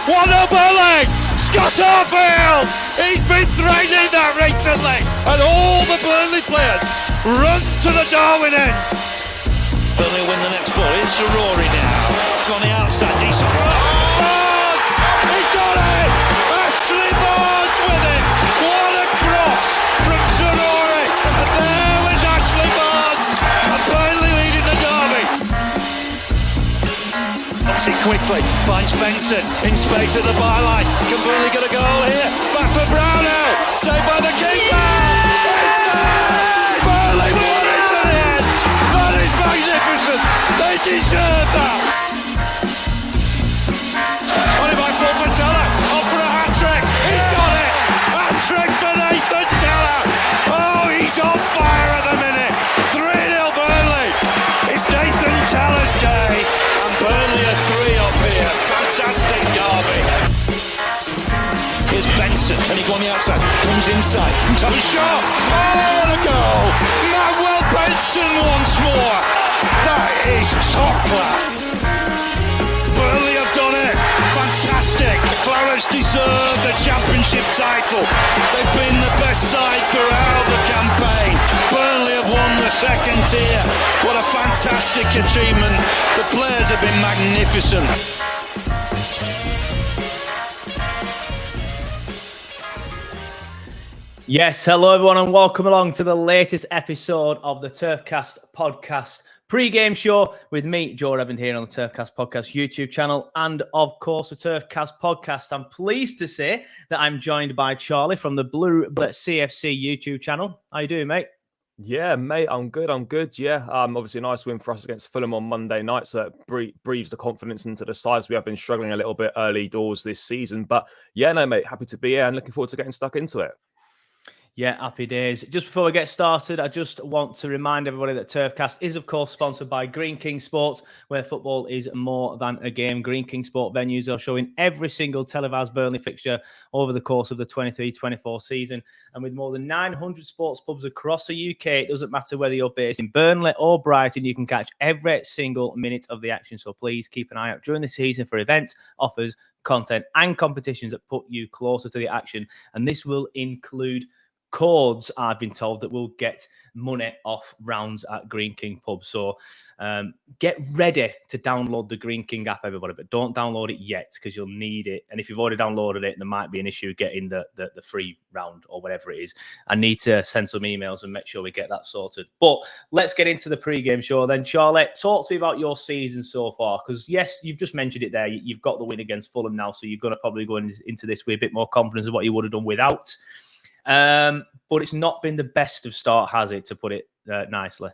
1-0 Burnley! Scott Arfield! He's been threatening that recently, and all the Burnley players run to the Darwin end. Burnley win the next ball. Here's Rory now. On the outside, decent. Barnes! He got it! Ashley Barnes with it! What a cross from Rory! And there was Ashley Barnes! And Burnley leading the derby. Knocks it quickly. Finds Benson in space at the byline. Can Burnley get a goal here? Back for Brownell. Saved by the keeper! Burnley won it to the end! That is magnificent! They deserve that! On it by Paul Teller. On for a hat-trick. He's got it! Hat-trick for Nathan Teller! Oh, he's on fire at the minute! 3-0 Burnley! It's Nathan Teller's day, and Burnley are 3 up here. Fantastic derby! Here's Benson. Can he go on the outside? Comes inside. Top shot! Oh, the goal! Manuel Benson once more! That is top class! Burnley have done it! Fantastic! The Clarets deserve the championship title. They've been the best side throughout the campaign. Burnley have won the second tier. What a fantastic achievement. The players have been magnificent. Yes, hello everyone and welcome along to the latest episode of the Turfcast podcast pre-game show with me, Joe Evan, here on the Turfcast podcast YouTube channel and of course the Turfcast podcast. I'm pleased to say that I'm joined by Charlie from the Blue CFC YouTube channel. How you doing, mate? Yeah, mate, I'm good. Yeah, obviously a nice win for us against Fulham on Monday night, so it breathes the confidence into the sides. We have been struggling a little bit early doors this season, but yeah, no, mate, happy to be here and looking forward to getting stuck into it. Yeah, happy days. Just before we get started, I just want to remind everybody that Turfcast is, of course, sponsored by Green King Sports, where football is more than a game. Green King Sport venues are showing every single televised Burnley fixture over the course of the 23-24 season. And with more than 900 sports pubs across the UK, it doesn't matter whether you're based in Burnley or Brighton, you can catch every single minute of the action. So please keep an eye out during the season for events, offers, content, and competitions that put you closer to the action. And this will include codes, I've been told, that will get money off rounds at Green King Pub. So get ready to download the Green King app, everybody, but don't download it yet because you'll need it. And if you've already downloaded it, there might be an issue getting the free round or whatever it is. I need to send some emails and make sure we get that sorted. But let's get into the pre-game show then. Charlotte, talk to me about your season so far, because yes, you've just mentioned it there. You've got the win against Fulham now, so you're going to probably go into this with a bit more confidence of what you would have done without. But it's not been the best of start, has it, to put it nicely?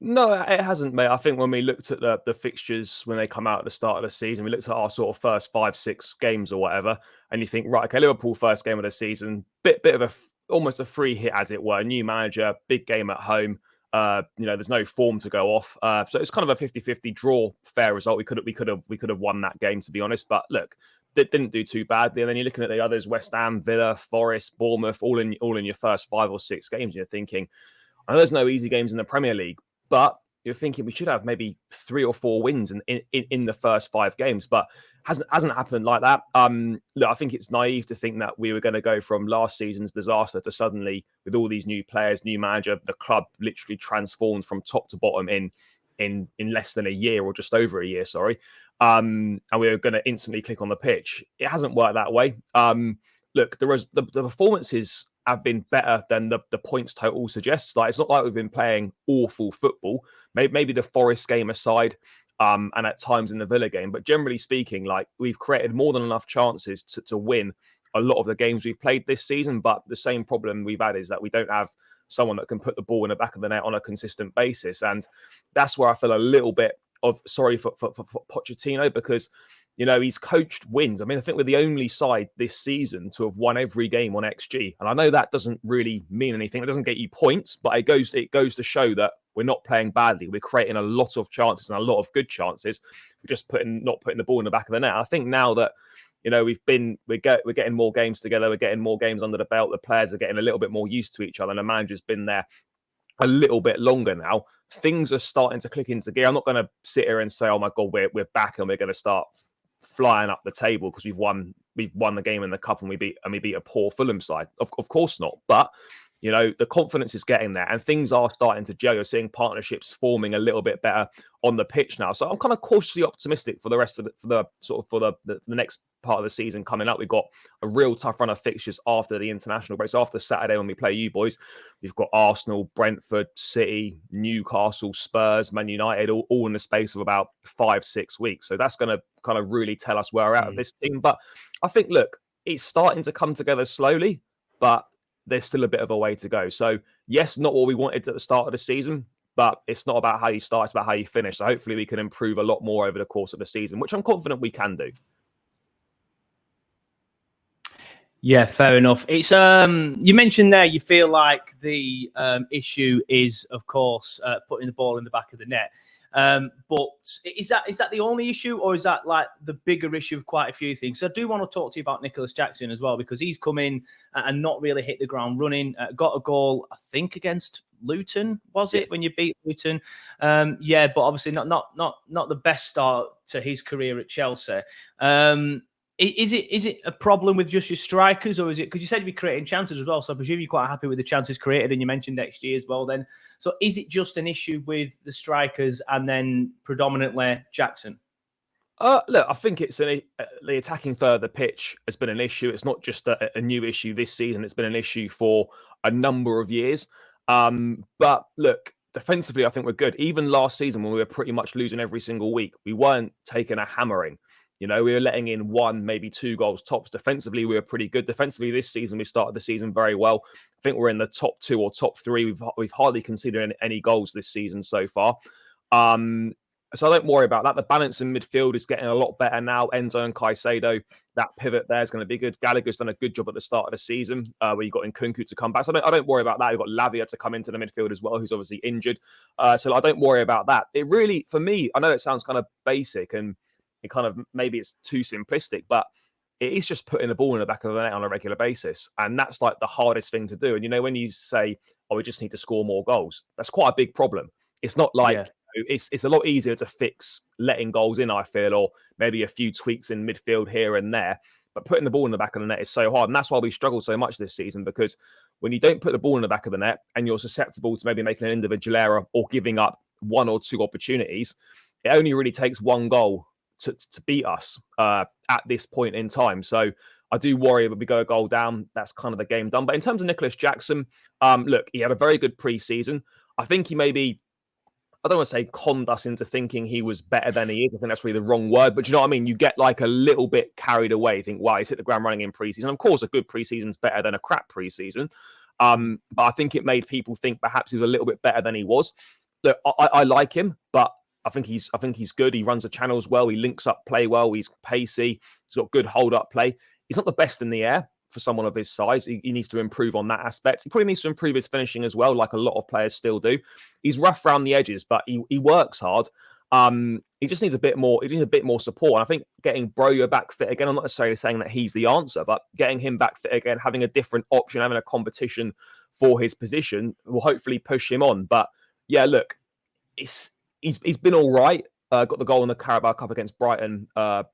No, it hasn't, mate. I think when we looked at the fixtures when they come out at the start of the season, we looked at our sort of first 5-6 games or whatever, and you think, right, okay, Liverpool first game of the season, bit of almost a free hit, as it were. New manager, big game at home. There's no form to go off, so it's kind of a 50-50 draw, fair result. We could have won that game, to be honest. But look, it didn't do too badly. And then you're looking at the others: West Ham, Villa, Forest, Bournemouth, all in your first 5 or 6 games. You're thinking, I know there's no easy games in the Premier League, but you're thinking we should have maybe 3 or 4 wins in the first 5 games, but hasn't happened like that. Look, I think it's naive to think that we were going to go from last season's disaster to suddenly, with all these new players, new manager, the club literally transformed from top to bottom in less than a year, or just over a year, sorry. And we were going to instantly click on the pitch. It hasn't worked that way. Look, the performances have been better than the points total suggests. Like, it's not like we've been playing awful football. Maybe the Forest game aside, and at times in the Villa game, but generally speaking, like, we've created more than enough chances to win a lot of the games we've played this season. But the same problem we've had is that we don't have someone that can put the ball in the back of the net on a consistent basis, and that's where I feel a little bit of sorry for Pochettino, because he's coached wins. I mean, I think we're the only side this season to have won every game on XG. And I know that doesn't really mean anything. It doesn't get you points, but it goes to show that we're not playing badly. We're creating a lot of chances and a lot of good chances. We're just not putting the ball in the back of the net. I think now that we're getting more games together, we're getting more games under the belt. The players are getting a little bit more used to each other, and the manager's been there a little bit longer now. Things are starting to click into gear. I'm not going to sit here and say, "Oh my God, we're back and we're going to start flying up the table because we've won the game in the cup and we beat a poor Fulham side. Of course not. But the confidence is getting there and things are starting to gel. You're seeing partnerships forming a little bit better on the pitch now. So I'm kind of cautiously optimistic for the rest of the next part of the season coming up. We've got a real tough run of fixtures after the international break. So after Saturday when we play you boys, we've got Arsenal, Brentford, City, Newcastle, Spurs, Man United, all in the space of about 5-6 weeks. So that's going to kind of really tell us where we're at with this team. But I think, look, it's starting to come together slowly, but there's still a bit of a way to go. So yes, not what we wanted at the start of the season, but it's not about how you start, it's about how you finish. So hopefully we can improve a lot more over the course of the season, which I'm confident we can do. Yeah, fair enough. It's you mentioned there you feel like the issue is, of course, putting the ball in the back of the net. But is that the only issue, or is that like the bigger issue of quite a few things? So I do want to talk to you about Nicholas Jackson as well, because he's come in and not really hit the ground running. Got a goal, I think, against Luton, was it, when you beat Luton? But obviously not the best start to his career at Chelsea. Is it a problem with just your strikers, or is it because you said you'd be creating chances as well? So I presume you're quite happy with the chances created, and you mentioned next year as well. Then, so is it just an issue with the strikers and then predominantly Jackson? Look, I think it's the attacking third of the pitch has been an issue. It's not just a new issue this season. It's been an issue for a number of years. But look, defensively, I think we're good. Even last season, when we were pretty much losing every single week, we weren't taking a hammering. We were letting in 1, maybe 2 goals tops. Defensively, we were pretty good. Defensively, this season, we started the season very well. I think we're in the top 2 or top 3. We've hardly conceded any goals this season so far. So I don't worry about that. The balance in midfield is getting a lot better now. Enzo and Caicedo, that pivot there is going to be good. Gallagher's done a good job at the start of the season where you got Nkunku to come back. So I don't worry about that. We've got Lavia to come into the midfield as well, who's obviously injured. So I don't worry about that. It really, for me, I know it sounds kind of basic and it kind of maybe it's too simplistic, but it is just putting the ball in the back of the net on a regular basis. And that's like the hardest thing to do. And when you say, oh, we just need to score more goals, that's quite a big problem. It's not like it's a lot easier to fix letting goals in, I feel, or maybe a few tweaks in midfield here and there. But putting the ball in the back of the net is so hard. And that's why we struggle so much this season, because when you don't put the ball in the back of the net and you're susceptible to maybe making an individual error or giving up 1 or 2 opportunities, it only really takes 1 goal to beat us at this point in time. So I do worry if we go a goal down, that's kind of the game done. But in terms of Nicholas Jackson, look, he had a very good pre-season. I think he maybe, I don't want to say conned us into thinking he was better than he is. I think that's really the wrong word. But you know what I mean? You get like a little bit carried away. You think, wow, he's hit the ground running in pre-season. Of course, a good pre-season's better than a crap pre-season. But I think it made people think perhaps he was a little bit better than he was. Look, I like him, but I think he's good. He runs the channels well. He links up play well. He's pacey. He's got good hold-up play. He's not the best in the air for someone of his size. He needs to improve on that aspect. He probably needs to improve his finishing as well, like a lot of players still do. He's rough around the edges, but he works hard. He just needs a bit more. He needs a bit more support. And I think getting Broja back fit again. I'm not necessarily saying that he's the answer, but getting him back fit again, having a different option, having a competition for his position will hopefully push him on. But yeah, look, he's been all right. Got the goal in the Carabao Cup against Brighton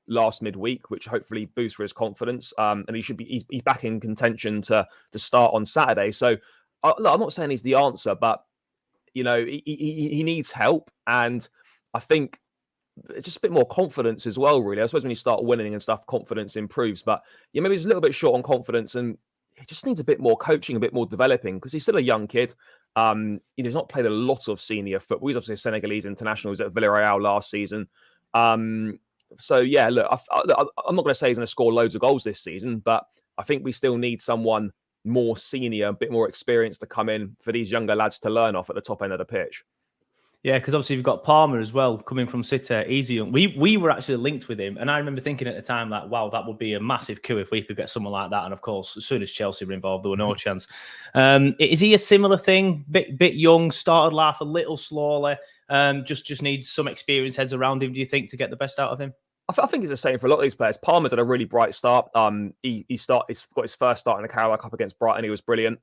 last midweek, which hopefully boosts for his confidence. And he's back in contention to start on Saturday. So look, I'm not saying he's the answer, but he needs help, and I think just a bit more confidence as well. Really, I suppose when you start winning and stuff, confidence improves. But yeah, maybe he's a little bit short on confidence, and he just needs a bit more coaching, a bit more developing, because he's still a young kid. He's not played a lot of senior football. He's obviously a Senegalese international. He was at Villarreal last season. So yeah, look, I'm not going to say he's going to score loads of goals this season, but I think we still need someone more senior, a bit more experienced to come in for these younger lads to learn off at the top end of the pitch. Yeah, because obviously you've got Palmer as well coming from City. Easy. We were actually linked with him, and I remember thinking at the time like, wow, that would be a massive coup if we could get someone like that. And of course, as soon as Chelsea were involved, there were no chance. Is he a similar thing? Bit young, started life a little slowly. Just needs some experienced heads around him. Do you think, to get the best out of him? I think it's the same for a lot of these players. Palmer's had a really bright start. He's got his first start in the Carabao Cup against Brighton. He was brilliant.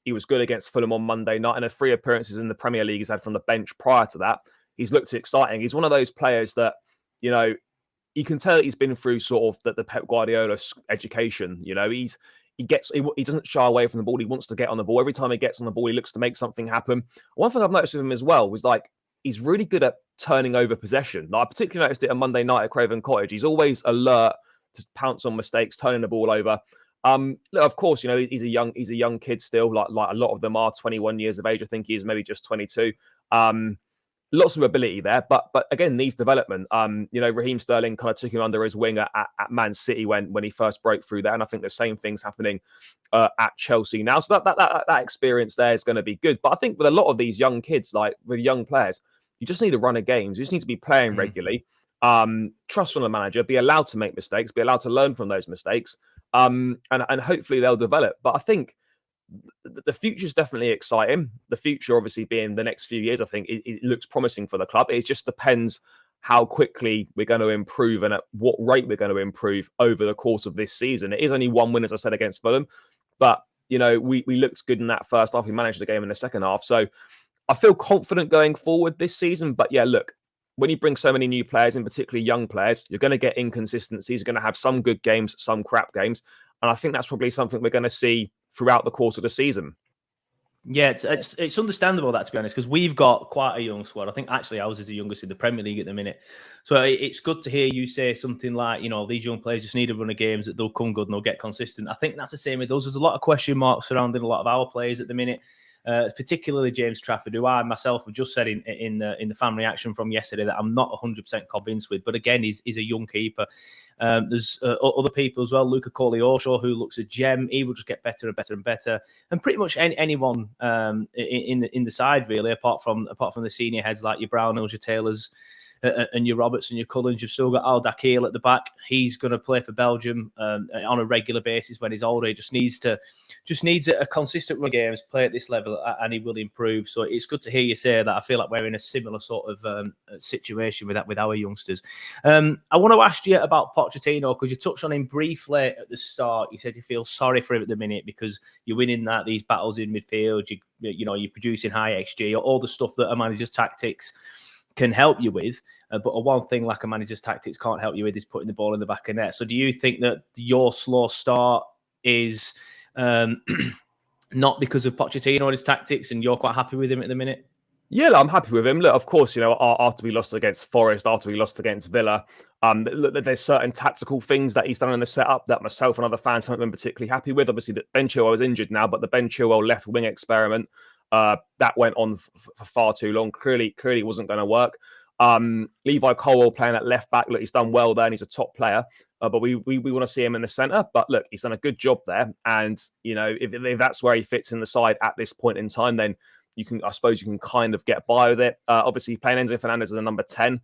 He was good against Fulham on Monday night, and the 3 appearances in the Premier League he's had from the bench prior to that. He's looked exciting. He's one of those players that, you can tell he's been through sort of the Pep Guardiola education. You know, he doesn't shy away from the ball. He wants to get on the ball. Every time he gets on the ball, he looks to make something happen. One thing I've noticed with him as well was like he's really good at turning over possession. Like, I particularly noticed it on Monday night at Craven Cottage. He's always alert to pounce on mistakes, turning the ball over. Look, of course, you know, he's a young kid still. Like a lot of them are 21 years of age. I think he's maybe just 22. Lots of ability there, but again, needs development. You know, Raheem Sterling kind of took him under his wing at Man City when he first broke through there, and I think the same thing's happening at Chelsea now. So that experience there is going to be good. But I think with a lot of these young kids, like with young players, you just need to run a games. You just need to be playing regularly. Trust from the manager, be allowed to make mistakes, be allowed to learn from those mistakes, and hopefully they'll develop. But I think the future is definitely exciting. The future, obviously, being the next few years, I think it looks promising for the club. It just depends how quickly we're going to improve and at what rate we're going to improve over the course of this season. It is only 1 win, as I said, against Fulham, but you know, we looked good in that first half. We managed the game in the second half, so I feel confident going forward this season. But yeah, look, when you bring so many new players, in particularly young players, you're going to get inconsistencies. You're going to have some good games, some crap games, and I think that's probably something we're going to see throughout the course of the season. Yeah, it's understandable that, to be honest, because we've got quite a young squad. I think actually ours is the youngest in the Premier League at the minute. So it's good to hear you say something like, you know, these young players just need to run of games that they'll come good and they'll get consistent. I think that's the same with us. There's a lot of question marks surrounding a lot of our players at the minute. Particularly James Trafford, who I myself have just said in the fan reaction from yesterday that I'm not 100% convinced with. But again, he's a young keeper. There's other people as well. Luca Corleosho, who looks a gem. He will just get better and better and better. And pretty much anyone in the side really, apart from the senior heads like your Brownhills, your Taylors, and your Roberts and your Cullens. You've still got Al Dakil at the back. He's going to play for Belgium on a regular basis when he's older. He just needs a consistent run of games, play at this level, and he will improve. So it's good to hear you say that. I feel like we're in a similar sort of situation with our youngsters. I want to ask you about Pochettino, because you touched on him briefly at the start. You said you feel sorry for him at the minute because you're winning these battles in midfield. You're producing high XG, all the stuff that a manager's tactics can help you with, but one thing like a manager's tactics can't help you with is putting the ball in the back of net. So do you think that your slow start is not because of Pochettino and his tactics, and you're quite happy with him at the minute? Yeah, I'm happy with him. Look, of course, you know, after we lost against Forest, after we lost against Villa, look, there's certain tactical things that he's done in the setup that myself and other fans haven't been particularly happy with. Obviously, Ben Chilwell is injured now, but the Ben Chilwell left wing experiment, that went on for far too long. Clearly wasn't going to work. Levi Colwill playing at left back. Look, he's done well there and he's a top player. But we want to see him in the centre. But look, he's done a good job there. And, you know, if that's where he fits in the side at this point in time, then I suppose you can kind of get by with it. Obviously, playing Enzo Fernandez as a number 10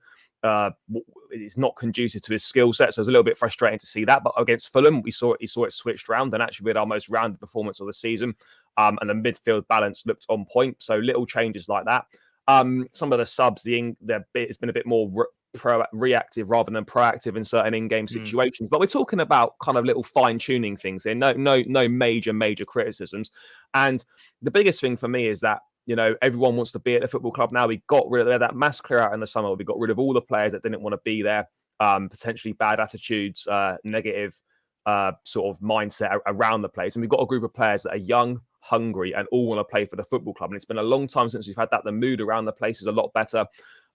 is not conducive to his skill set. So it's a little bit frustrating to see that. But against Fulham, we saw it switched round, and actually we had our most rounded performance of the season. And the midfield balance looked on point. So little changes like that. Some of the subs, it's been a bit more reactive rather than proactive in certain in-game situations. But we're talking about kind of little fine-tuning things here. No major criticisms. And the biggest thing for me is that, you know, everyone wants to be at the football club now. We got rid of that mass clear out in the summer. We got rid of all the players that didn't want to be there, potentially bad attitudes, negative sort of mindset around the place. And we've got a group of players that are young, hungry, and all want to play for the football club. And it's been a long time since we've had that. The mood around the place is a lot better.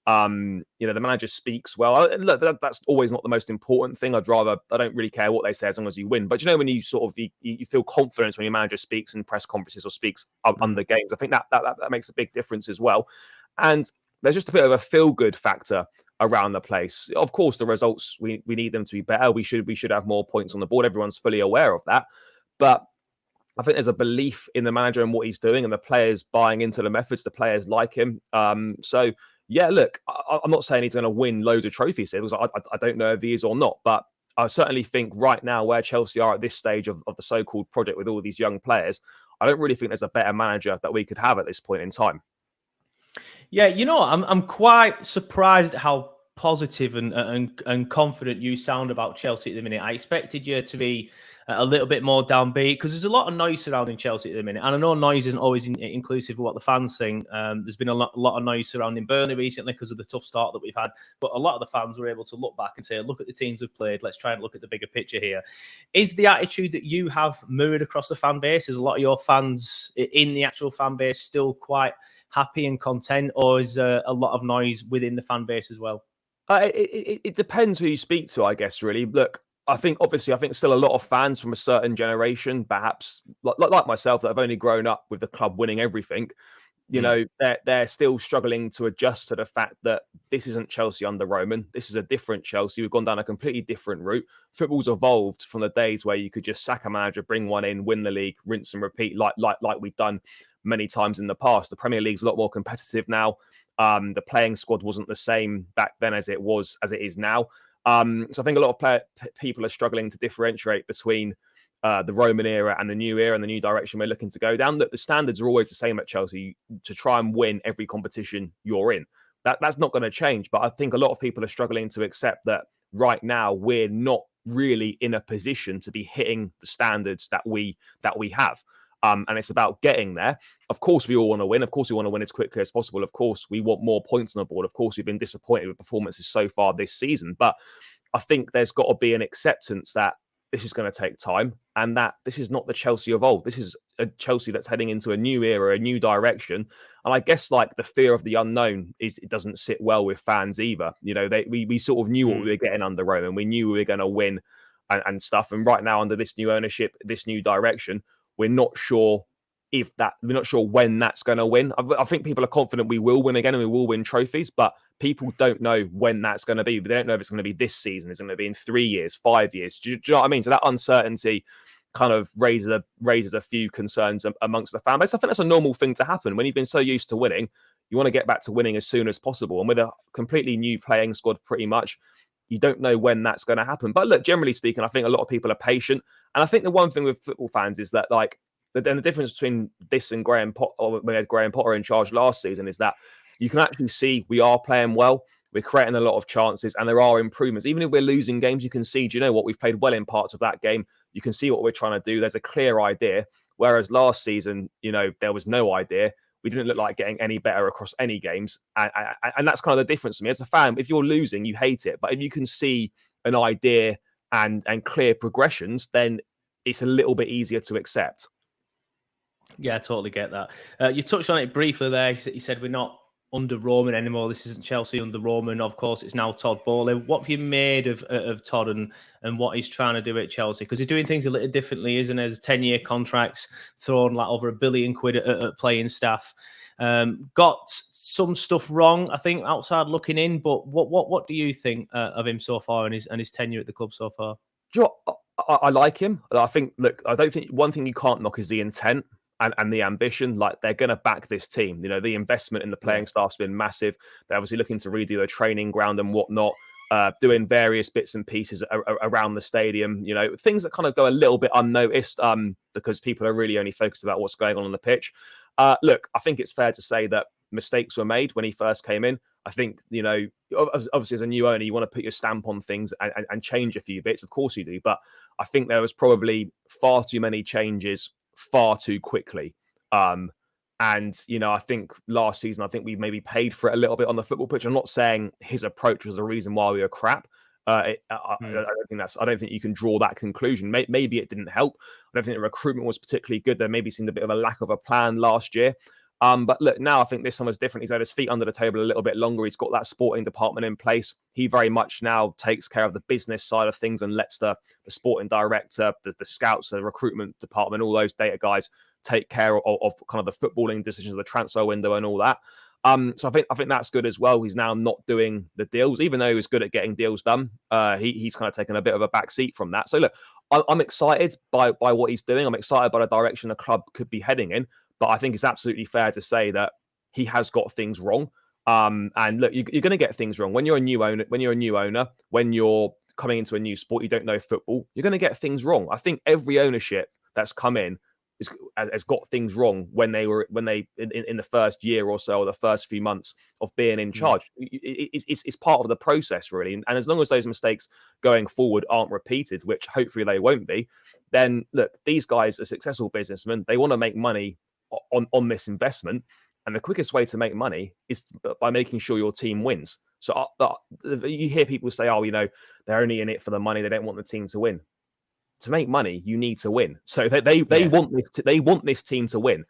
You know, the manager speaks well. Look, that's always not the most important thing. I don't really care what they say as long as you win. But you know, when you sort of you feel confidence when your manager speaks in press conferences or speaks under games, I think that makes a big difference as well. And there's just a bit of a feel-good factor around the place. Of course, the results, we need them to be better. We should have more points on the board. Everyone's fully aware of that. But I think there's a belief in the manager and what he's doing, and the players buying into the methods. The players like him. So yeah, look, I'm not saying he's going to win loads of trophies here, because I don't know if he is or not. But I certainly think right now, where Chelsea are at this stage of the so-called project with all these young players, I don't really think there's a better manager that we could have at this point in time. Yeah, you know, I'm quite surprised at how positive and confident you sound about Chelsea at the minute. I expected you to be a little bit more downbeat because there's a lot of noise surrounding Chelsea at the minute. And I know noise isn't always inclusive of what the fans think. There's been a lot of noise surrounding Burnley recently because of the tough start that we've had. But a lot of the fans were able to look back and say, look at the teams we've played. Let's try and look at the bigger picture here. Is the attitude that you have mirrored across the fan base? Is a lot of your fans in the actual fan base still quite happy and content, or is there a lot of noise within the fan base as well? It depends who you speak to, I guess, really. Look, I think still a lot of fans from a certain generation, perhaps like myself, that have only grown up with the club winning everything. You know, they're still struggling to adjust to the fact that this isn't Chelsea under Roman. This is a different Chelsea. We've gone down a completely different route. Football's evolved from the days where you could just sack a manager, bring one in, win the league, rinse and repeat, like we've done many times in the past. The Premier League's a lot more competitive now. The playing squad wasn't the same back then as it is now. So I think a lot of people are struggling to differentiate between the Roman era and the new direction we're looking to go down. That the standards are always the same at Chelsea, to try and win every competition you're in. That's not going to change. But I think a lot of people are struggling to accept that right now we're not really in a position to be hitting the standards that we have. And it's about getting there. Of course, we all want to win. Of course, we want to win as quickly as possible. Of course, we want more points on the board. Of course, we've been disappointed with performances so far this season. But I think there's got to be an acceptance that this is going to take time, and that this is not the Chelsea of old. This is a Chelsea that's heading into a new era, a new direction. And I guess like the fear of the unknown it doesn't sit well with fans either. You know, we sort of knew what we were getting under Roman. We knew we were going to win and stuff. And right now, under this new ownership, this new direction, we're not sure when that's going to win. I think people are confident we will win again and we will win trophies, but people don't know when that's going to be. They don't know if it's going to be this season. It's going to be in 3 years, 5 years. Do you know what I mean? So that uncertainty kind of raises a few concerns amongst the fan base. I think that's a normal thing to happen. When you've been so used to winning, you want to get back to winning as soon as possible. And with a completely new playing squad, pretty much, you don't know when that's going to happen. But look, generally speaking, I think a lot of people are patient. And I think the one thing with football fans is that, like, then the difference between this and Graham Potter, or when we had Graham Potter in charge last season, is that you can actually see we are playing well. We're creating a lot of chances and there are improvements. Even if we're losing games, you can see, do you know what? We've played well in parts of that game. You can see what we're trying to do. There's a clear idea. Whereas last season, you know, there was no idea. We didn't look like getting any better across any games. And that's kind of the difference for me. As a fan, if you're losing, you hate it. But if you can see an idea and clear progressions, then it's a little bit easier to accept. Yeah, I totally get that. You touched on it briefly there. You said we're not under Roman anymore. This isn't Chelsea under Roman. Of course, it's now Todd Boehly. What have you made of Todd and what he's trying to do at Chelsea? Because he's doing things a little differently, isn't it? There's 10-year contracts, throwing like over £1 billion at playing staff. Got some stuff wrong, I think, outside looking in. But what do you think of him so far and his tenure at the club so far? Do you know what? I like him. I think, look, I don't think one thing you can't knock is the intent. And the ambition. Like, they're going to back this team. You know, the investment in the playing staff's been massive. They're obviously looking to redo their training ground and whatnot, doing various bits and pieces around the stadium. You know, things that kind of go a little bit unnoticed because people are really only focused about what's going on the pitch. Look, I think it's fair to say that mistakes were made when he first came in. I think, you know, obviously as a new owner, you want to put your stamp on things and change a few bits. Of course you do. But I think there was probably far too many changes far too quickly. And, you know, I think last season, I think we maybe paid for it a little bit on the football pitch. I'm not saying his approach was the reason why we were crap. I don't think you can draw that conclusion. Maybe it didn't help. I don't think the recruitment was particularly good. There maybe seemed a bit of a lack of a plan last year. But look, now I think this summer's different. He's had his feet under the table a little bit longer. He's got that sporting department in place. He very much now takes care of the business side of things and lets the sporting director, the scouts, the recruitment department, all those data guys take care of kind of the footballing decisions of the transfer window and all that. So I think that's good as well. He's now not doing the deals, even though he was good at getting deals done. He's kind of taken a bit of a back seat from that. So look, I'm excited by what he's doing. I'm excited by the direction the club could be heading in. But I think it's absolutely fair to say that he has got things wrong. And look, you're going to get things wrong when you're a new owner. When you're coming into a new sport, you don't know football, you're going to get things wrong. I think every ownership that's come in has got things wrong when they in the first year or so, or the first few months of being in charge. It's part of the process, really. And as long as those mistakes going forward aren't repeated, which hopefully they won't be, then look, these guys are successful businessmen. They want to make money on this investment. And the quickest way to make money is by making sure your team wins. So you hear people say, oh, they're only in it for the money. They don't want the team to win. To make money, you need to win. So they want this team to win.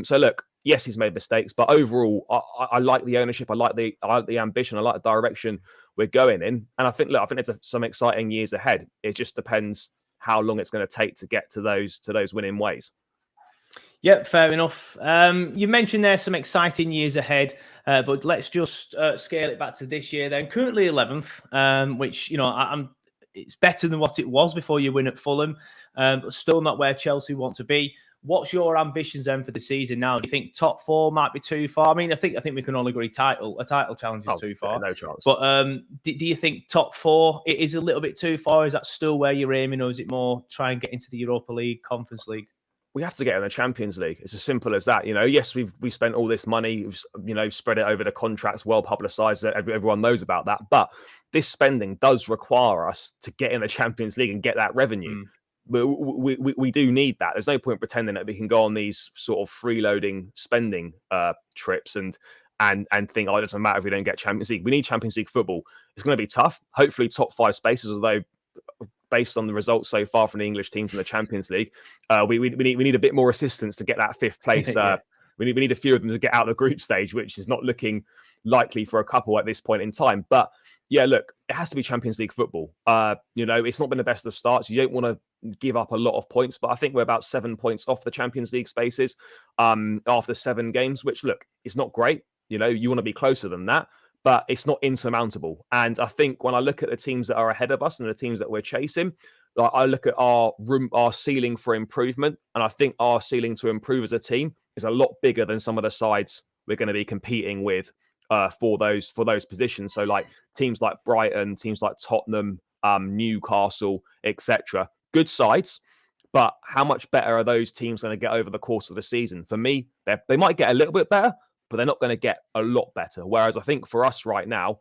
So look, yes, he's made mistakes, but overall, I like the ownership. I like the ambition. I like the direction we're going in. And I think there's some exciting years ahead. It just depends how long it's going to take to get to those winning ways. Yep, fair enough. You mentioned there's some exciting years ahead, but let's just scale it back to this year then. Currently 11th, which, it's better than what it was before you win at Fulham, but still not where Chelsea want to be. What's your ambitions then for the season now? Do you think top 4 might be too far? I mean, I think we can all agree a title challenge is too far. No chance. But do you think top 4 it is a little bit too far? Is that still where you're aiming, or is it more try and get into the Europa League, Conference League? We have to get in the Champions League. It's as simple as that. Yes, we've spent all this money, spread it over the contracts, well publicized. Everyone knows about that. But this spending does require us to get in the Champions League and get that revenue. We do need that. There's no point pretending that we can go on these sort of freeloading spending trips and think, oh, it doesn't matter if we don't get Champions League. We need Champions League football. It's going to be tough. Hopefully, top 5 spaces, although based on the results so far from the English teams in the Champions League, we need a bit more assistance to get that 5th place. Yeah. We need a few of them to get out of the group stage, which is not looking likely for a couple at this point in time. But yeah, look, it has to be Champions League football. It's not been the best of starts. You don't want to give up a lot of points, but I think we're about 7 points off the Champions League spaces after 7 games, which, look, it's not great. You want to be closer than that, but it's not insurmountable. And I think when I look at the teams that are ahead of us and the teams that we're chasing, I look at our ceiling for improvement, and I think our ceiling to improve as a team is a lot bigger than some of the sides we're going to be competing with for those positions. So like teams like Brighton, teams like Tottenham, Newcastle, etc. Good sides, but how much better are those teams going to get over the course of the season? For me, they might get a little bit better, but they're not going to get a lot better. Whereas I think for us right now,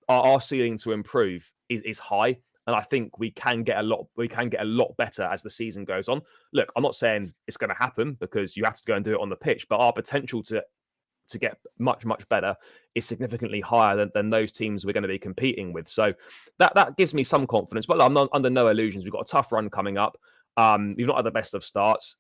our ceiling to improve is high, and I think we can get a lot better as the season goes on. Look, I'm not saying it's going to happen because you have to go and do it on the pitch, but our potential to get much, much better is significantly higher than those teams we're going to be competing with. So that gives me some confidence. But I'm not under no illusions. We've got a tough run coming up. We've not had the best of starts.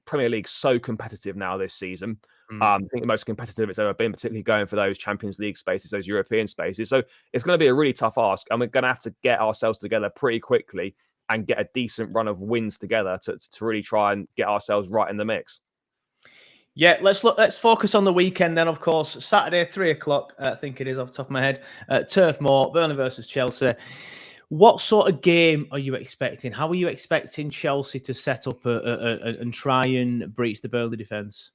Premier League's so competitive now this season. I think the most competitive it's ever been, particularly going for those Champions League spaces, those European spaces. So it's going to be a really tough ask, and we're going to have to get ourselves together pretty quickly and get a decent run of wins together to really try and get ourselves right in the mix. Yeah, let's focus on the weekend then, of course. Saturday, 3:00, I think it is off the top of my head. Turf Moor, Burnley versus Chelsea. What sort of game are you expecting? How are you expecting Chelsea to set up and try and breach the Burnley defence?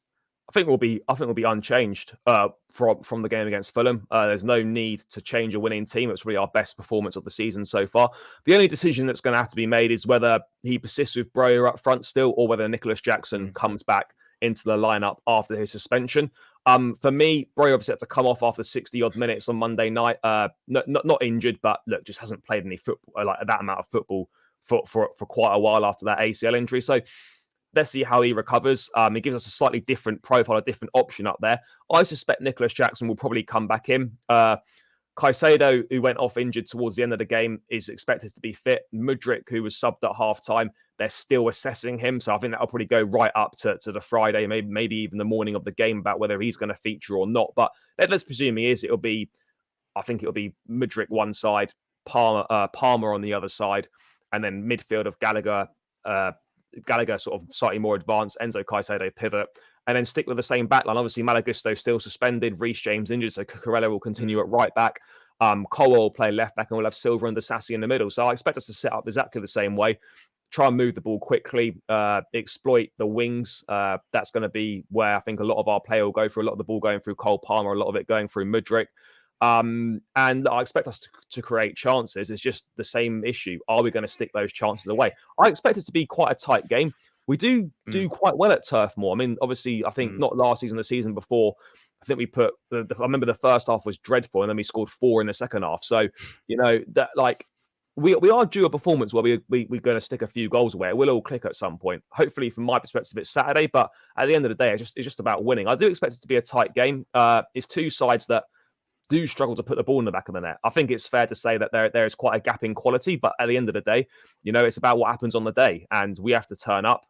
I think we'll be unchanged from the game against Fulham. There's no need to change a winning team. It's really our best performance of the season so far. The only decision that's going to have to be made is whether he persists with Broja up front still, or whether Nicholas Jackson comes back into the lineup after his suspension. For me, Broja obviously had to come off after 60-odd minutes on Monday night. Not injured, but look, just hasn't played any football, like that amount of football for quite a while after that ACL injury. So let's see how he recovers. He gives us a slightly different profile, a different option up there. I suspect Nicholas Jackson will probably come back in. Caicedo, who went off injured towards the end of the game, is expected to be fit. Mudryk, who was subbed at half-time, they're still assessing him. So I think that'll probably go right up to the Friday, maybe even the morning of the game, about whether he's going to feature or not. But let's presume he is. I think it'll be Mudryk one side, Palmer on the other side, and then midfield of Gallagher sort of slightly more advanced, Enzo Caicedo pivot, and then stick with the same backline. Obviously, Malagusto still suspended, Reece James injured, so Cucurella will continue at right back. Cole will play left back, and we'll have Silva and Disasi in the middle. So I expect us to set up exactly the same way, try and move the ball quickly, exploit the wings. That's going to be where I think a lot of our play will go through, a lot of the ball going through Cole Palmer, a lot of it going through Mudryk. And I expect us to create chances. It's just the same issue. Are we going to stick those chances away? I expect it to be quite a tight game. we do quite well at Turf Moor. I mean, obviously, I think not last season, the season before, I think we put, I remember the first half was dreadful, and then we scored 4 in the second half. So, that like, we are due a performance where we're going to stick a few goals away. It will all click at some point. Hopefully, from my perspective, it's Saturday. But at the end of the day, it's just about winning. I do expect it to be a tight game. It's two sides that do struggle to put the ball in the back of the net. I think it's fair to say that there is quite a gap in quality, but at the end of the day, it's about what happens on the day, and we have to turn up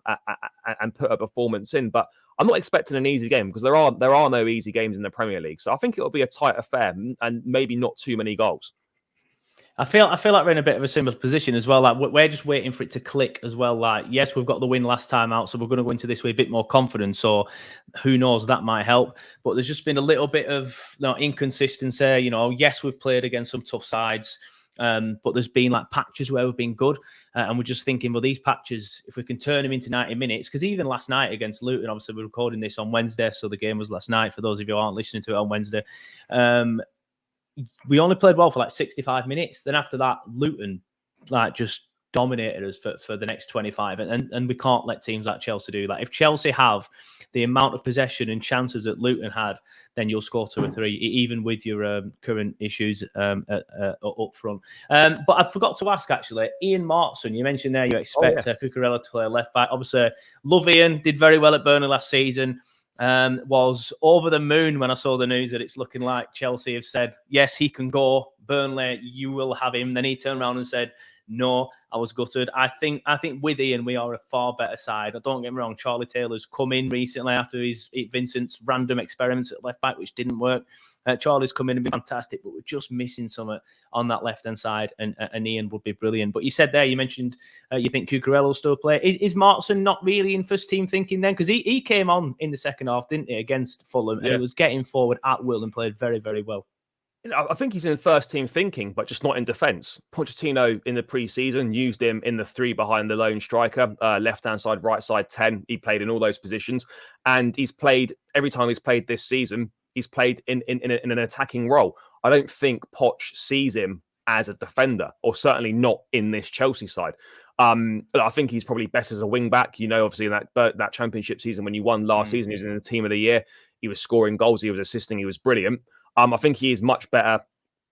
and put a performance in. But I'm not expecting an easy game, because there are no easy games in the Premier League. So I think it'll be a tight affair and maybe not too many goals. I feel like we're in a bit of a similar position as well. Like, we're just waiting for it to click as well. Like, yes, we've got the win last time out, so we're going to go into this with a bit more confidence. So who knows, that might help. But there's just been a little bit of inconsistency. Yes, we've played against some tough sides, but there's been like patches where we've been good, and we're just thinking, well, these patches, if we can turn them into 90 minutes, because even last night against Luton, obviously we're recording this on Wednesday, so the game was last night. For those of you who aren't listening to it on Wednesday. We only played well for like 65 minutes. Then after that, Luton just dominated us for the next 25. And we can't let teams like Chelsea do that. If Chelsea have the amount of possession and chances that Luton had, then you'll score 2 or 3, even with your current issues up front. But I forgot to ask, actually, Ian Maatsen, you mentioned there you expect Cucurella to play left back. Obviously, love Ian, did very well at Burnley last season. Was over the moon when I saw the news that it's looking like Chelsea have said, yes, he can go. Burnley, you will have him. Then he turned around and said, no. I was gutted. I think with Ian, we are a far better side. Don't get me wrong, Charlie Taylor's come in recently after Vincent's random experiments at left back, which didn't work. Charlie's come in and been fantastic, but we're just missing something on that left-hand side, and Ian would be brilliant. But you said there, you mentioned you think Cucurella will still play. Is Maatsen not really in first team thinking then? Because he came on in the second half, didn't he, against Fulham, and he was getting forward at will and played very, very well. I think he's in first team thinking, but just not in defence. Pochettino in the pre-season used him in the 3 behind the lone striker, left-hand side, right side, 10. He played in all those positions, and he's played every time he's played this season. He's played in an attacking role. I don't think Poch sees him as a defender, or certainly not in this Chelsea side. But I think he's probably best as a wing back. Obviously in that championship season when you won last season, he was in the team of the year. He was scoring goals. He was assisting. He was brilliant. I think he is much better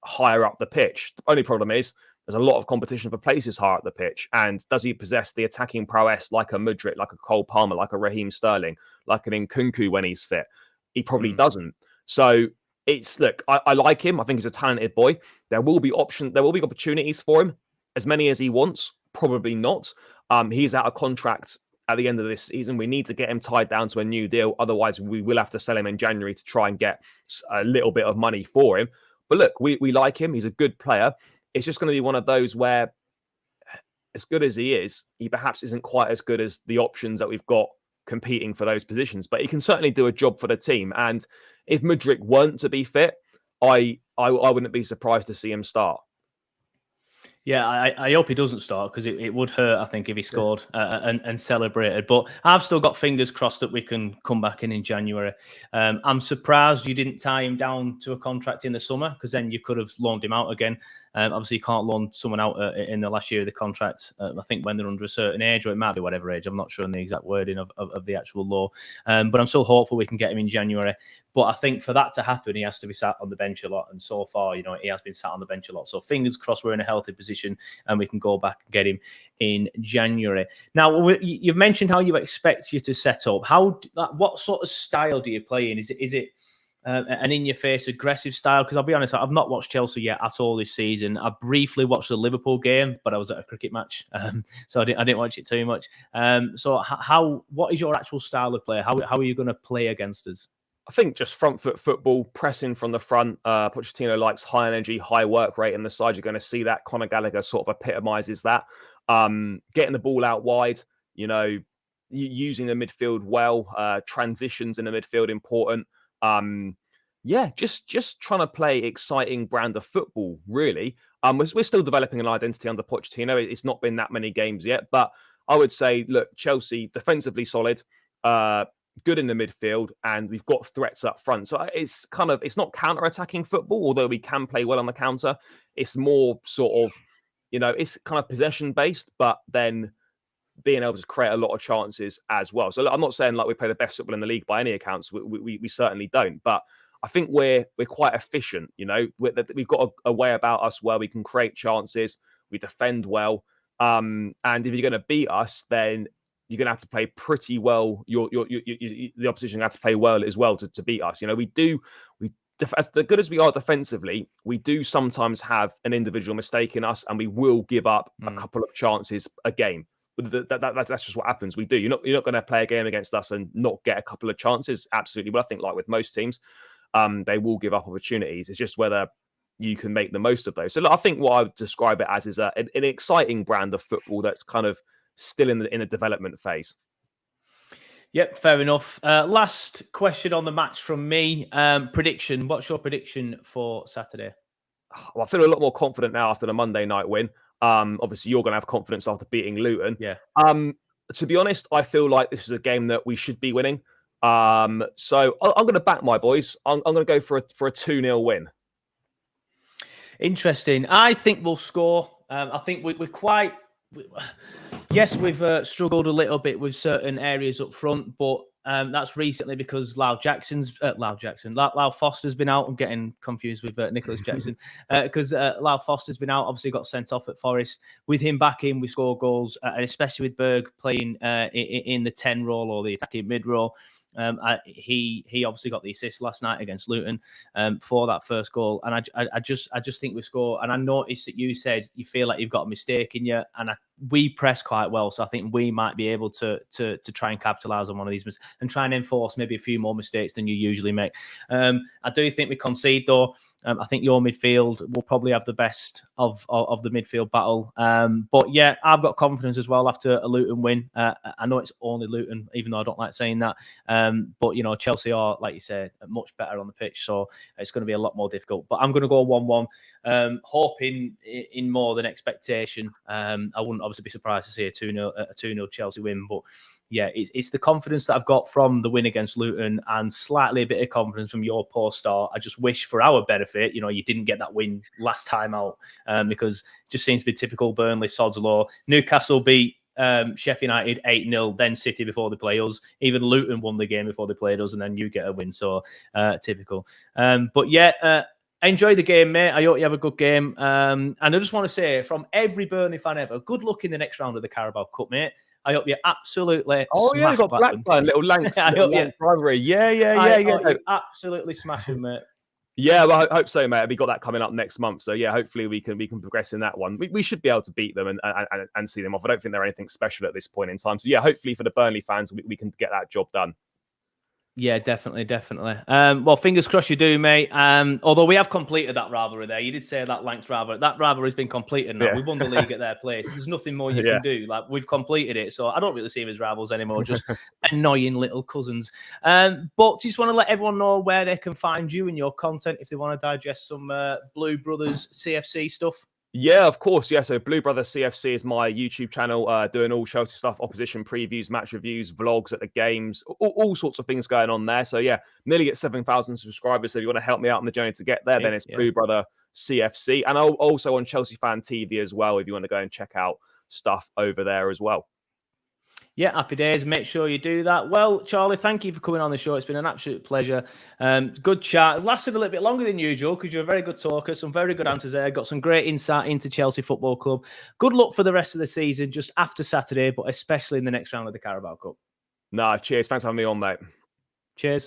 higher up the pitch. The only problem is there's a lot of competition for places higher up the pitch. And does he possess the attacking prowess like a Mudryk, like a Cole Palmer, like a Raheem Sterling, like an Nkunku when he's fit? He probably doesn't. So I like him. I think he's a talented boy. There will be opportunities for him. As many as he wants, probably not. He's out of contract at the end of this season. We need to get him tied down to a new deal. Otherwise, we will have to sell him in January to try and get a little bit of money for him. But look, we like him. He's a good player. It's just going to be one of those where, as good as he is, he perhaps isn't quite as good as the options that we've got competing for those positions. But he can certainly do a job for the team. And if Mudryk weren't to be fit, I wouldn't be surprised to see him start. Yeah, I hope he doesn't start, because it would hurt, I think, if he scored and celebrated. But I've still got fingers crossed that we can come back in January. I'm surprised you didn't tie him down to a contract in the summer, because then you could have loaned him out again. Obviously, you can't loan someone out in the last year of the contract. I think when they're under a certain age, or it might be whatever age. I'm not sure on the exact wording of the actual law. But I'm still hopeful we can get him in January. But I think for that to happen, he has to be sat on the bench a lot. And so far, he has been sat on the bench a lot. So fingers crossed we're in a healthy position and we can go back and get him in January. Now, you've mentioned how you expect you to set up. What sort of style do you play in? Is it an in-your-face aggressive style? Because I'll be honest, I've not watched Chelsea yet at all this season. I briefly watched the Liverpool game, but I was at a cricket match, so I didn't watch it too much. So what is your actual style of play? How are you going to play against us? I think just front foot football, pressing from the front. Pochettino likes high energy, high work rate in the side. You're going to see that. Conor Gallagher sort of epitomises that. Getting the ball out wide, using the midfield well. Transitions in the midfield important. Just trying to play exciting brand of football, really. We're still developing an identity under Pochettino. It's not been that many games yet, but I would say, look, Chelsea defensively solid, good in the midfield, and we've got threats up front. So it's not counter-attacking football, although we can play well on the counter. It's more sort of, it's kind of possession-based, but then being able to create a lot of chances as well. So look, I'm not saying like we play the best football in the league by any accounts. We certainly don't. But I think we're quite efficient. You know, we've got a way about us where we can create chances. We defend well. And if you're going to beat us, then you're going to have to play pretty well. The opposition has to play well as well to beat us. You know, as good as we are defensively, we do sometimes have an individual mistake in us, and we will give up a couple of chances a game. That's just what happens. We do. You're not going to play a game against us and not get a couple of chances. Absolutely. But I think like with most teams, they will give up opportunities. It's just whether you can make the most of those. So look, I think what I would describe it as is an exciting brand of football that's kind of still in a development phase. Yep, fair enough. Last question on the match from me. Prediction. What's your prediction for Saturday? Well, I feel a lot more confident now after the Monday night win. Obviously, you're going to have confidence after beating Luton. Yeah. To be honest, I feel like this is a game that we should be winning. So I'm going to back my boys. I'm going to go for a 2-0 win. Interesting. I think we'll score. I think we're quite... Yes, we've struggled a little bit with certain areas up front, but that's recently because Lau Foster's been out. I'm getting confused with Nicholas Jackson because Lau Foster's been out. Obviously, got sent off at Forest. With him back in, we score goals, and especially with Berg playing in the 10 role or the attacking mid role. He obviously got the assist last night against Luton for that first goal, and I just think we score. And I noticed that you said you feel like you've got a mistake in you, and we press quite well, so I think we might be able to try and capitalise on one of these and try and enforce maybe a few more mistakes than you usually make. I do think we concede though. I think your midfield will probably have the best of the midfield battle. But yeah, I've got confidence as well after a Luton win. I know it's only Luton, even though I don't like saying that. But, you know, Chelsea are, like you said, much better on the pitch. So it's going to be a lot more difficult. But I'm going to go 1-1, hoping in more than expectation. I wouldn't obviously be surprised to see a 2-0 Chelsea win. But yeah, it's the confidence that I've got from the win against Luton and slightly a bit of confidence from your poor start. I just wish for our benefit, you know, you didn't get that win last time out because it just seems to be typical Burnley, sod's law. Newcastle beat Sheffield United 8-0, then City before they play us. Even Luton won the game before they played us, and then you get a win. So typical. But yeah, enjoy the game, mate. I hope you have a good game. And I just want to say, from every Burnley fan ever, good luck in the next round of the Carabao Cup, mate. I hope you absolutely you got Blackburn, little Lancs rivalry. Yeah. Absolutely smash them, mate. Yeah, well, I hope so, mate. We got that coming up next month, so yeah, hopefully we can progress in that one. We should be able to beat them and see them off. I don't think they're anything special at this point in time. So yeah, hopefully for the Burnley fans, we can get that job done. Yeah, definitely. Well, fingers crossed you do, mate. Although we have completed that rivalry there. You did say that Lancs rivalry. That rivalry has been completed now. Yeah. We won the league at their place. There's nothing more you can do. Like, we've completed it. So I don't really see them as rivals anymore, just annoying little cousins. But just want to let everyone know where they can find you and your content if they want to digest some Blue Brothers CFC stuff. Yeah, of course. Yeah, so Blue Brother CFC is my YouTube channel, doing all Chelsea stuff, opposition previews, match reviews, vlogs at the games, all sorts of things going on there. So yeah, nearly at 7,000 subscribers. So if you want to help me out on the journey to get there, then it's Blue Brother CFC. And I'm also on Chelsea Fan TV as well, if you want to go and check out stuff over there as well. Yeah, happy days. Make sure you do that. Well, Charlie, thank you for coming on the show. It's been an absolute pleasure. Good chat. It lasted a little bit longer than usual because you're a very good talker. Some very good answers there. Got some great insight into Chelsea Football Club. Good luck for the rest of the season, just after Saturday, but especially in the next round of the Carabao Cup. Cheers. Thanks for having me on, mate. Cheers.